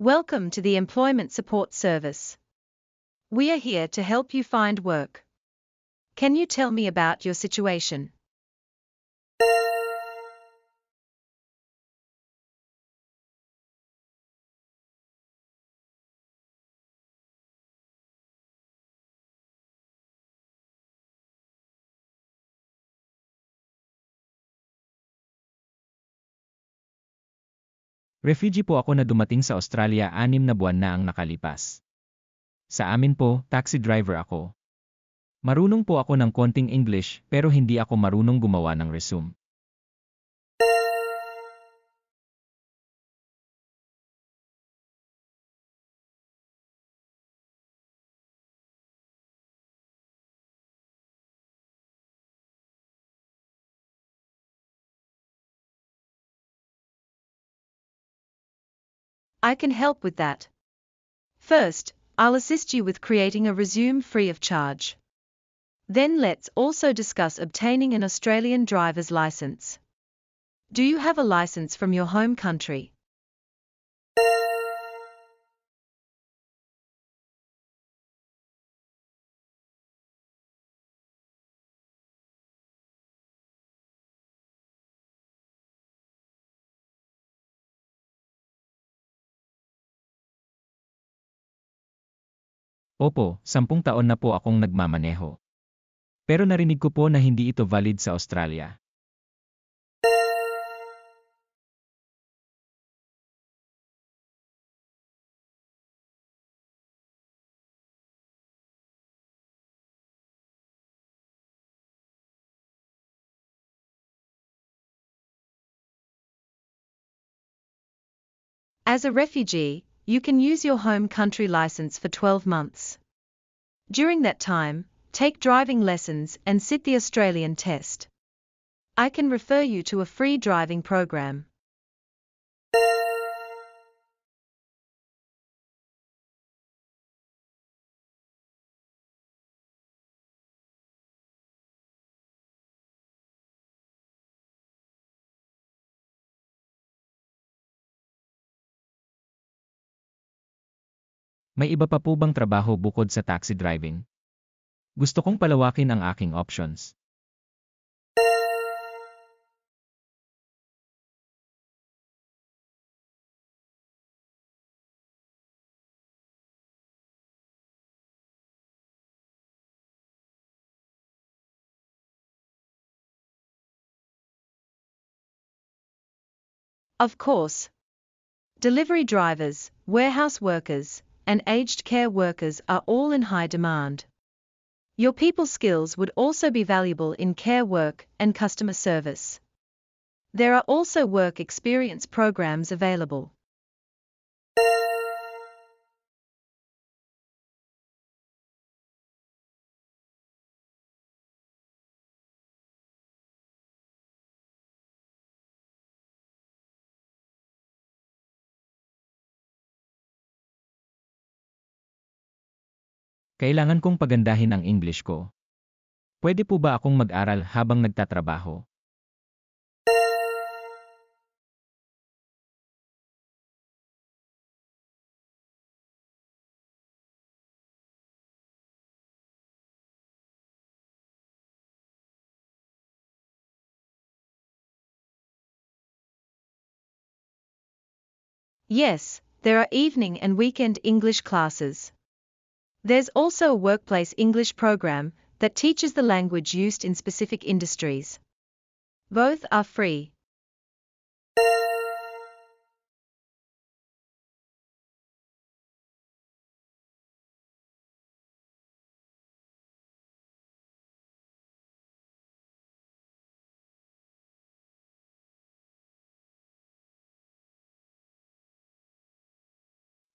Welcome to the Employment Support Service. We are here to help you find work. Can you tell me about your situation? Refugee po ako na dumating sa Australia 6 na buwan na ang nakalipas. Sa amin po, taxi driver ako. Marunong po ako ng konting English pero hindi ako marunong gumawa ng resume. I can help with that. First, I'll assist you with creating a resume free of charge. Then let's also discuss obtaining an Australian driver's license. Do you have a license from your home country? Opo, 10 taon na po akong nagmamaneho. Pero narinig ko po na hindi ito valid sa Australia. As a refugee, you can use your home country license for 12 months. During that time, take driving lessons and sit the Australian test. I can refer you to a free driving program. May iba pa po bang trabaho bukod sa taxi driving? Gusto kong palawakin ang aking options. Of course. Delivery drivers, warehouse workers, and aged care workers are all in high demand. Your people skills would also be valuable in care work and customer service. There are also work experience programs available. Kailangan kong pagandahin ang English ko. Pwede po ba akong mag-aral habang nagtatrabaho? Yes, there are evening and weekend English classes. There's also a workplace English program that teaches the language used in specific industries. Both are free.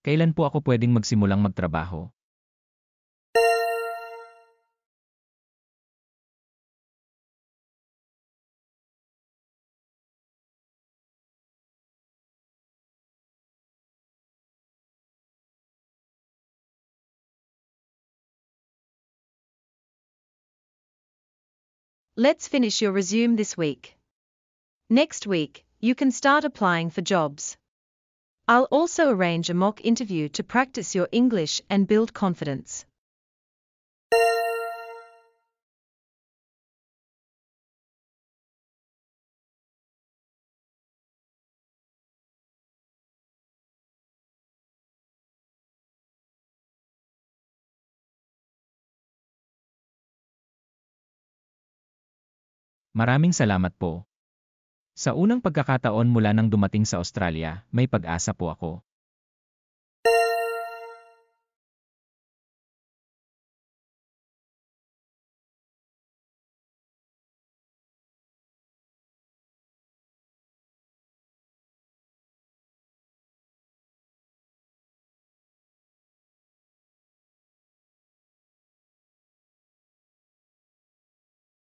Kailan po ako pwedeng magsimulang magtrabaho? Let's finish your resume this week. Next week, you can start applying for jobs. I'll also arrange a mock interview to practice your English and build confidence. Maraming salamat po. Sa unang pagkakataon mula nang dumating sa Australia, may pag-asa po ako.